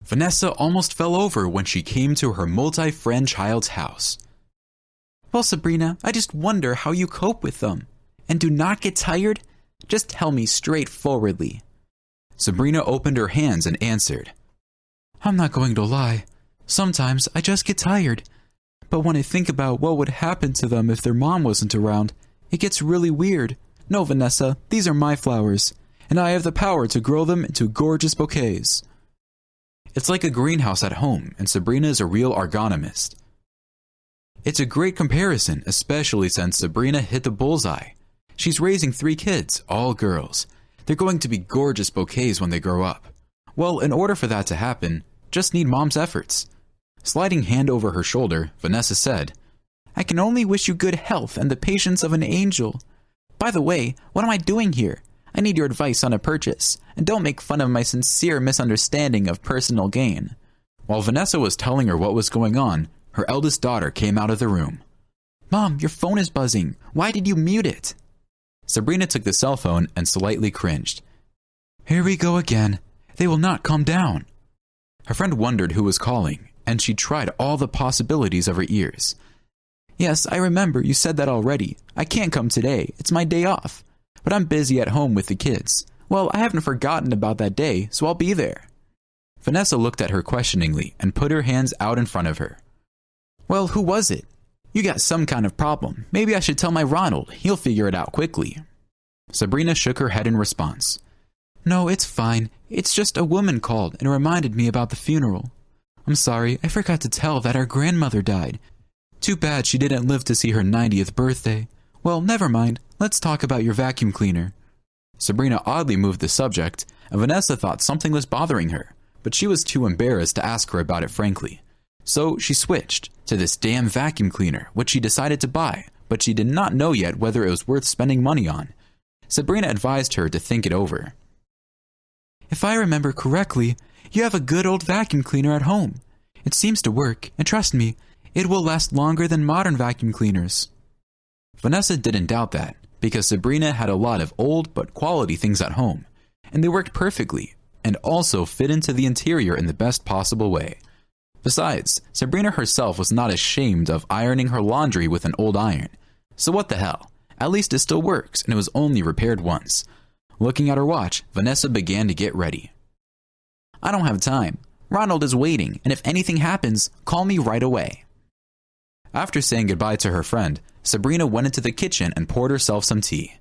Vanessa almost fell over when she came to her multi-friend child's house. Well, Sabrina, I just wonder how you cope with them. And do not get tired? Just tell me straightforwardly. Sabrina opened her hands and answered, I'm not going to lie. Sometimes I just get tired. But when I think about what would happen to them if their mom wasn't around, it gets really weird. No, Vanessa, these are my flowers, and I have the power to grow them into gorgeous bouquets. It's like a greenhouse at home, and Sabrina is a real agronomist. It's a great comparison, especially since Sabrina hit the bullseye. She's raising 3 kids, all girls. They're going to be gorgeous bouquets when they grow up. Well, in order for that to happen, just need mom's efforts. Sliding hand over her shoulder, Vanessa said, I can only wish you good health and the patience of an angel. By the way, what am I doing here? I need your advice on a purchase, and don't make fun of my sincere misunderstanding of personal gain. While Vanessa was telling her what was going on, her eldest daughter came out of the room. Mom, your phone is buzzing. Why did you mute it? Sabrina took the cell phone and slightly cringed. Here we go again. They will not calm down. Her friend wondered who was calling, and she tried all the possibilities of her ears. Yes, I remember you said that already. I can't come today. It's my day off. But I'm busy at home with the kids. Well, I haven't forgotten about that day, so I'll be there. Vanessa looked at her questioningly and put her hands out in front of her. Well, who was it? You got some kind of problem. Maybe I should tell my Ronald. He'll figure it out quickly. Sabrina shook her head in response. No, it's fine. It's just a woman called and reminded me about the funeral. I'm sorry, I forgot to tell that our grandmother died. Too bad she didn't live to see her 90th birthday. Well, never mind. Let's talk about your vacuum cleaner. Sabrina oddly moved the subject, and Vanessa thought something was bothering her, but she was too embarrassed to ask her about it frankly. So she switched to this damn vacuum cleaner, which she decided to buy, but she did not know yet whether it was worth spending money on. Sabrina advised her to think it over. If I remember correctly, you have a good old vacuum cleaner at home. It seems to work, and trust me, it will last longer than modern vacuum cleaners. Vanessa didn't doubt that, because Sabrina had a lot of old but quality things at home, and they worked perfectly, and also fit into the interior in the best possible way. Besides, Sabrina herself was not ashamed of ironing her laundry with an old iron. So what the hell? At least it still works, and it was only repaired once. Looking at her watch, Vanessa began to get ready. I don't have time. Ronald is waiting, and if anything happens, call me right away. After saying goodbye to her friend, Sabrina went into the kitchen and poured herself some tea.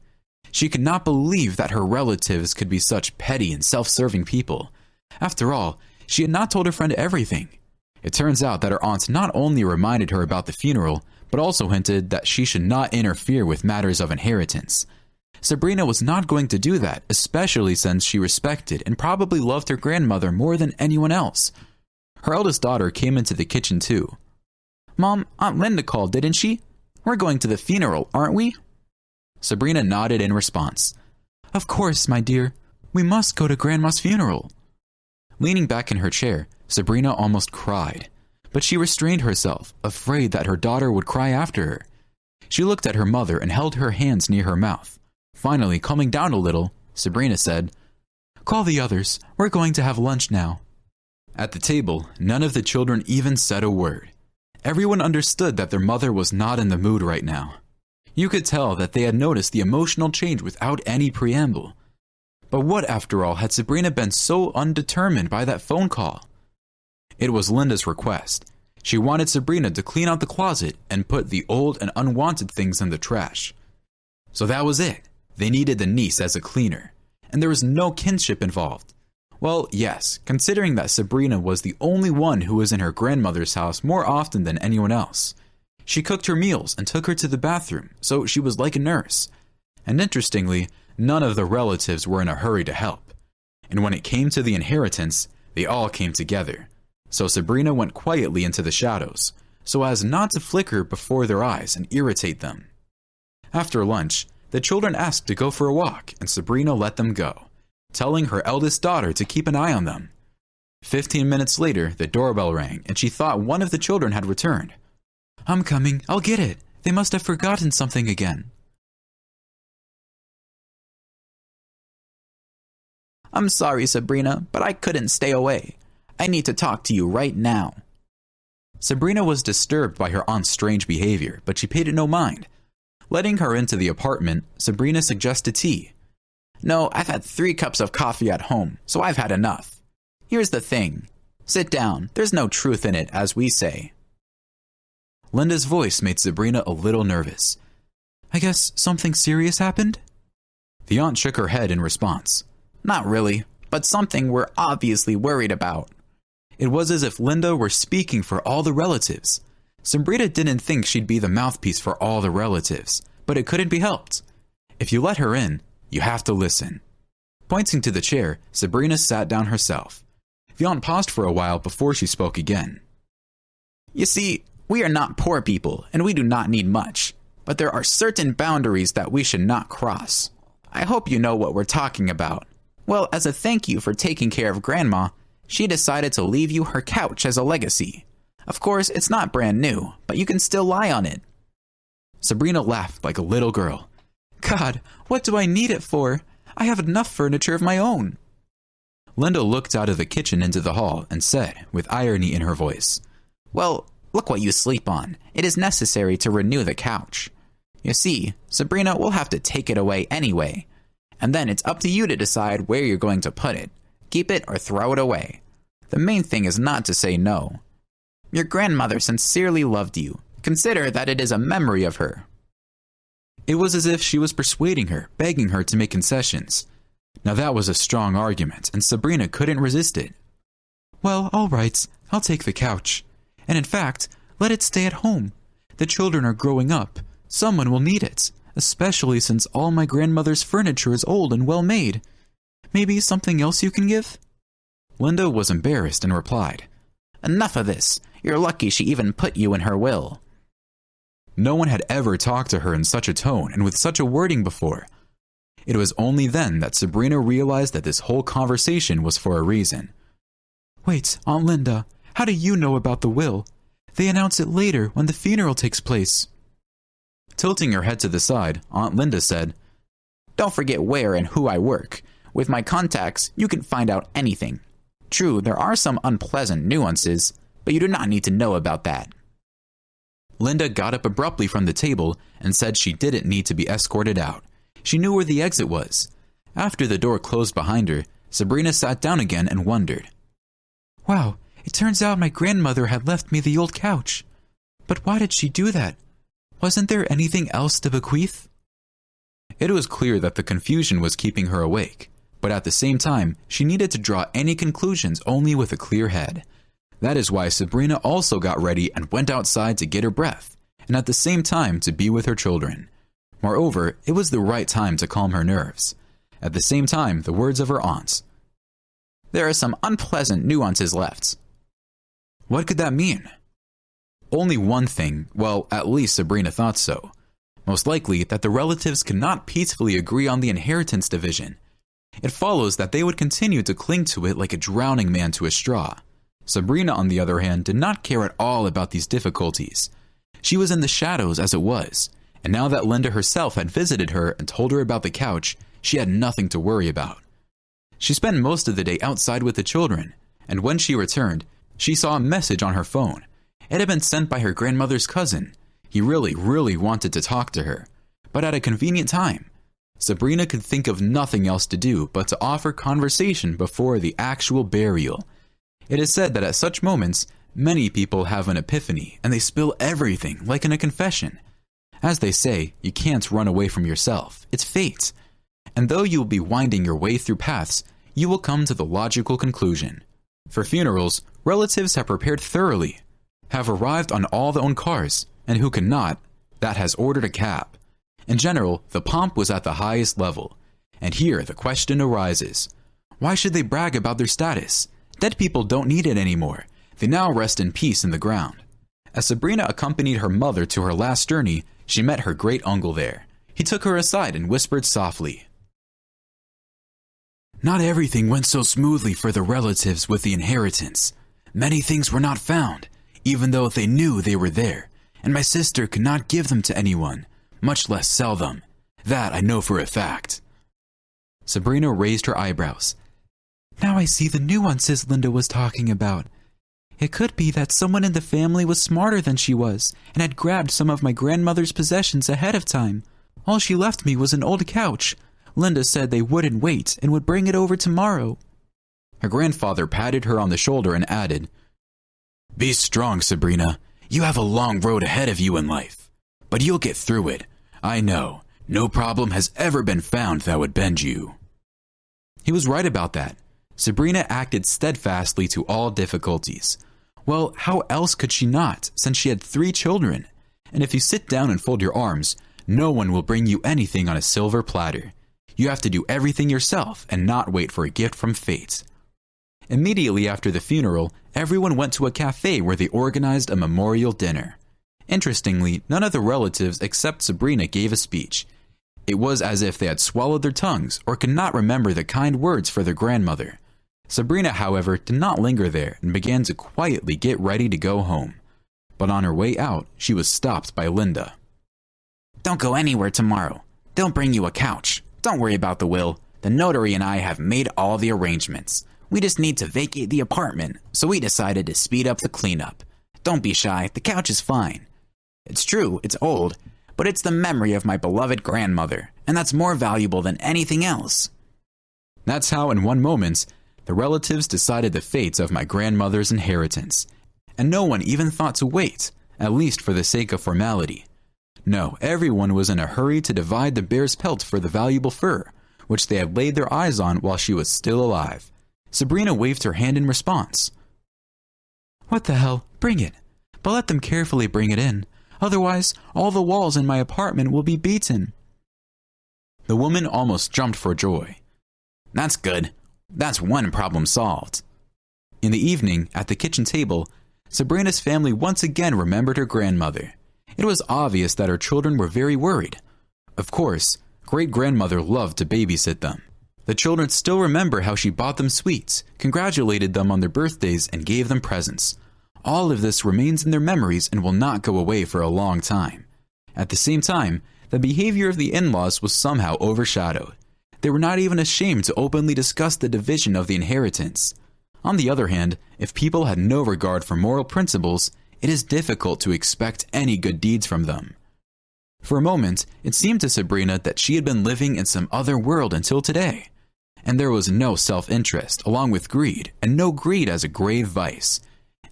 She could not believe that her relatives could be such petty and self-serving people. After all, she had not told her friend everything. It turns out that her aunt not only reminded her about the funeral, but also hinted that she should not interfere with matters of inheritance. Sabrina was not going to do that, especially since she respected and probably loved her grandmother more than anyone else. Her eldest daughter came into the kitchen too. Mom, Aunt Linda called, didn't she? We're going to the funeral, aren't we? Sabrina nodded in response. Of course, my dear. We must go to Grandma's funeral. Leaning back in her chair, Sabrina almost cried, but she restrained herself, afraid that her daughter would cry after her. She looked at her mother and held her hands near her mouth. Finally, calming down a little, Sabrina said, Call the others. We're going to have lunch now. At the table, none of the children even said a word. Everyone understood that their mother was not in the mood right now. You could tell that they had noticed the emotional change without any preamble. But what, after all, had Sabrina been so undetermined by that phone call? It was Linda's request. She wanted Sabrina to clean out the closet and put the old and unwanted things in the trash. So that was it. They needed the niece as a cleaner. And there was no kinship involved. Well, yes, considering that Sabrina was the only one who was in her grandmother's house more often than anyone else. She cooked her meals and took her to the bathroom, so she was like a nurse. And interestingly, none of the relatives were in a hurry to help. And when it came to the inheritance, they all came together. So Sabrina went quietly into the shadows, so as not to flicker before their eyes and irritate them. After lunch, the children asked to go for a walk, and Sabrina let them go, telling her eldest daughter to keep an eye on them. 15 minutes later, the doorbell rang, and she thought one of the children had returned. I'm coming. I'll get it. They must have forgotten something again. I'm sorry, Sabrina, but I couldn't stay away. I need to talk to you right now." Sabrina was disturbed by her aunt's strange behavior, but she paid it no mind. Letting her into the apartment, Sabrina suggested tea. "No, I've had 3 cups of coffee at home, so I've had enough. Here's the thing. Sit down. There's no truth in it, as we say." Linda's voice made Sabrina a little nervous. "I guess something serious happened?" The aunt shook her head in response. "Not really, but something we're obviously worried about." It was as if Linda were speaking for all the relatives. Sabrina didn't think she'd be the mouthpiece for all the relatives, but it couldn't be helped. If you let her in, you have to listen. Pointing to the chair, Sabrina sat down herself. The aunt paused for a while before she spoke again. "You see, we are not poor people, and we do not need much, but there are certain boundaries that we should not cross. I hope you know what we're talking about. Well, as a thank you for taking care of Grandma, she decided to leave you her couch as a legacy. Of course, it's not brand new, but you can still lie on it." Sabrina laughed like a little girl. "God, what do I need it for? I have enough furniture of my own." Linda looked out of the kitchen into the hall and said, with irony in her voice, "Well, look what you sleep on. It is necessary to renew the couch. You see, Sabrina will have to take it away anyway, and then it's up to you to decide where you're going to put it. Keep it or throw it away. The main thing is not to say no. Your grandmother sincerely loved you. Consider that it is a memory of her." It was as if she was persuading her, begging her to make concessions. Now that was a strong argument, and Sabrina couldn't resist it. "Well, all right, I'll take the couch. And in fact, let it stay at home. The children are growing up. Someone will need it, especially since all my grandmother's furniture is old and well made. Maybe something else you can give?" Linda was embarrassed and replied, "Enough of this. You're lucky she even put you in her will." No one had ever talked to her in such a tone and with such a wording before. It was only then that Sabrina realized that this whole conversation was for a reason. "Wait, Aunt Linda, how do you know about the will? They announce it later when the funeral takes place." Tilting her head to the side, Aunt Linda said, "Don't forget where and who I work. With my contacts, you can find out anything. True, there are some unpleasant nuances, but you do not need to know about that." Linda got up abruptly from the table and said she didn't need to be escorted out. She knew where the exit was. After the door closed behind her, Sabrina sat down again and wondered. "Wow, it turns out my grandmother had left me the old couch. But why did she do that? Wasn't there anything else to bequeath?" It was clear that the confusion was keeping her awake, but at the same time, she needed to draw any conclusions only with a clear head. That is why Sabrina also got ready and went outside to get her breath, and at the same time to be with her children. Moreover, it was the right time to calm her nerves. At the same time, the words of her aunt. "There are some unpleasant nuances left." What could that mean? Only one thing, well, at least Sabrina thought so. Most likely that the relatives could not peacefully agree on the inheritance division. It follows that they would continue to cling to it like a drowning man to a straw. Sabrina, on the other hand, did not care at all about these difficulties. She was in the shadows as it was, and now that Linda herself had visited her and told her about the couch, she had nothing to worry about. She spent most of the day outside with the children, and when she returned, she saw a message on her phone. It had been sent by her grandmother's cousin. He really wanted to talk to her, but at a convenient time. Sabrina could think of nothing else to do but to offer conversation before the actual burial. It is said that at such moments, many people have an epiphany and they spill everything like in a confession. As they say, you can't run away from yourself. It's fate. And though you will be winding your way through paths, you will come to the logical conclusion. For funerals, relatives have prepared thoroughly, have arrived on all their own cars, and who cannot, that has ordered a cab. In general, the pomp was at the highest level. And here the question arises. Why should they brag about their status? Dead people don't need it anymore. They now rest in peace in the ground. As Sabrina accompanied her mother to her last journey, she met her great-uncle there. He took her aside and whispered softly. "Not everything went so smoothly for the relatives with the inheritance. Many things were not found, even though they knew they were there, and my sister could not give them to anyone, much less sell them. That I know for a fact." Sabrina raised her eyebrows. Now I see the nuances Linda was talking about. It could be that someone in the family was smarter than she was and had grabbed some of my grandmother's possessions ahead of time. All she left me was an old couch. Linda said they wouldn't wait and would bring it over tomorrow. Her grandfather patted her on the shoulder and added, "Be strong, Sabrina. You have a long road ahead of you in life. But you'll get through it. I know. No problem has ever been found that would bend you." He was right about that. Sabrina acted steadfastly to all difficulties. Well, how else could she not, since she had 3 children? And if you sit down and fold your arms, no one will bring you anything on a silver platter. You have to do everything yourself and not wait for a gift from fate. Immediately after the funeral, everyone went to a cafe where they organized a memorial dinner. Interestingly, none of the relatives except Sabrina gave a speech. It was as if they had swallowed their tongues or could not remember the kind words for their grandmother. Sabrina, however, did not linger there and began to quietly get ready to go home. But on her way out, she was stopped by Linda. "Don't go anywhere tomorrow. They'll bring you a couch. Don't worry about the will. The notary and I have made all the arrangements. We just need to vacate the apartment, so we decided to speed up the cleanup. Don't be shy, the couch is fine. It's true, it's old, but it's the memory of my beloved grandmother, and that's more valuable than anything else." That's how, in one moment, the relatives decided the fates of my grandmother's inheritance. And no one even thought to wait, at least for the sake of formality. No, everyone was in a hurry to divide the bear's pelt for the valuable fur, which they had laid their eyes on while she was still alive. Sabrina waved her hand in response. What the hell? Bring it. But let them carefully bring it in. Otherwise, all the walls in my apartment will be beaten. The woman almost jumped for joy. "That's good. That's one problem solved." In the evening, at the kitchen table, Sabrina's family once again remembered her grandmother. It was obvious that her children were very worried. Of course, great-grandmother loved to babysit them. The children still remember how she bought them sweets, congratulated them on their birthdays, and gave them presents. All of this remains in their memories and will not go away for a long time. At the same time, the behavior of the in-laws was somehow overshadowed. They were not even ashamed to openly discuss the division of the inheritance. On the other hand, if people had no regard for moral principles, it is difficult to expect any good deeds from them. For a moment, it seemed to Sabrina that she had been living in some other world until today. And there was no self-interest, along with greed, and no greed as a grave vice.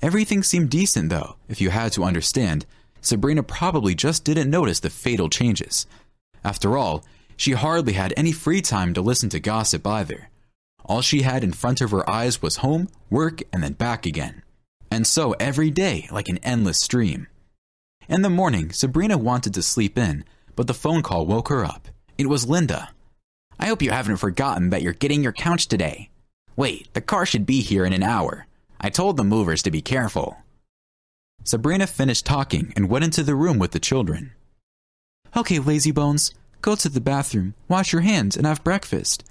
Everything seemed decent though, if you had to understand. Sabrina probably just didn't notice the fatal changes. After all, she hardly had any free time to listen to gossip either. All she had in front of her eyes was home, work, and then back again. And so every day, like an endless stream. In the morning, Sabrina wanted to sleep in, but the phone call woke her up. It was Linda. "I hope you haven't forgotten that you're getting your couch today. Wait, the car should be here in an hour. I told the movers to be careful." Sabrina finished talking and went into the room with the children. Okay, lazybones, go to the bathroom, wash your hands, and have breakfast.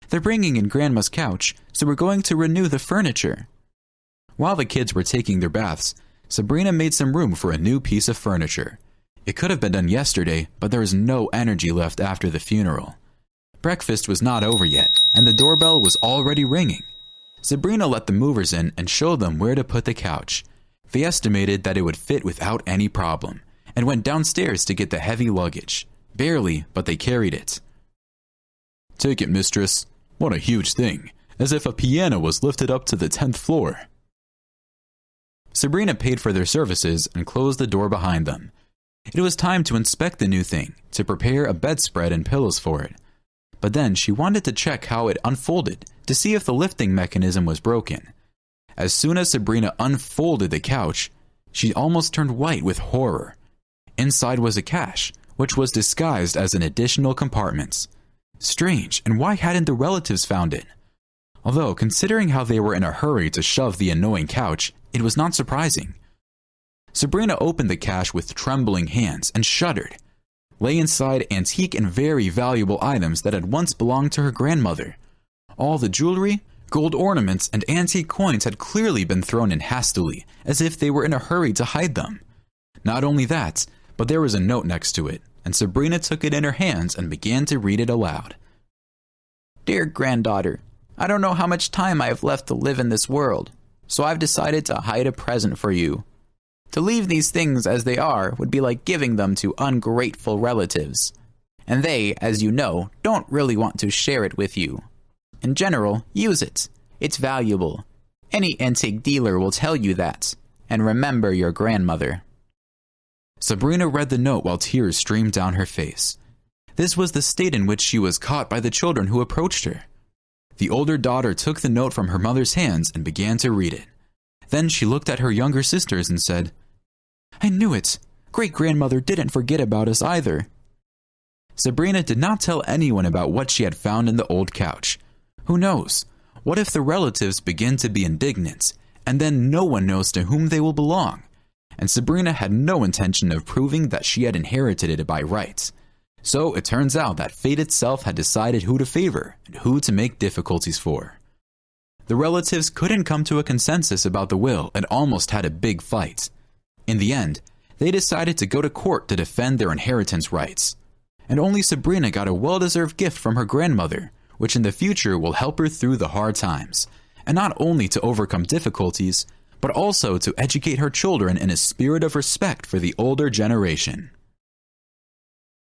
They're bringing in Grandma's couch, so we're going to renew the furniture. While the kids were taking their baths, Sabrina made some room for a new piece of furniture. It could have been done yesterday, but there was no energy left after the funeral. Breakfast was not over yet, and the doorbell was already ringing. Sabrina let the movers in and showed them where to put the couch. They estimated that it would fit without any problem, and went downstairs to get the heavy luggage. Barely, but they carried it. "Take it, mistress. What a huge thing, as if a piano was lifted up to the 10th floor." Sabrina paid for their services and closed the door behind them. It was time to inspect the new thing, to prepare a bedspread and pillows for it. But then she wanted to check how it unfolded to see if the lifting mechanism was broken. As soon as Sabrina unfolded the couch, she almost turned white with horror. Inside was a cache, which was disguised as an additional compartment. Strange, and why hadn't the relatives found it? Although, considering how they were in a hurry to shove the annoying couch, it was not surprising. Sabrina opened the cache with trembling hands and shuddered. Lay inside antique and very valuable items that had once belonged to her grandmother. All the jewelry, gold ornaments, and antique coins had clearly been thrown in hastily, as if they were in a hurry to hide them. Not only that, but there was a note next to it, and Sabrina took it in her hands and began to read it aloud. "Dear granddaughter, I don't know how much time I have left to live in this world, so I've decided to hide a present for you. To leave these things as they are would be like giving them to ungrateful relatives. And they, as you know, don't really want to share it with you. In general, use it. It's valuable. Any antique dealer will tell you that. And remember your grandmother. Sabrina read the note while tears streamed down her face. This was the state in which she was caught by the children who approached her. The older daughter took the note from her mother's hands and began to read it. Then she looked at her younger sisters and said, I knew it. Great-grandmother didn't forget about us either. Sabrina did not tell anyone about what she had found in the old couch. Who knows? What if the relatives begin to be indignant, and then no one knows to whom they will belong? And Sabrina had no intention of proving that she had inherited it by right. So it turns out that fate itself had decided who to favor and who to make difficulties for. The relatives couldn't come to a consensus about the will and almost had a big fight. In the end, they decided to go to court to defend their inheritance rights. And only Sabrina got a well-deserved gift from her grandmother, which in the future will help her through the hard times, and not only to overcome difficulties, but also to educate her children in a spirit of respect for the older generation.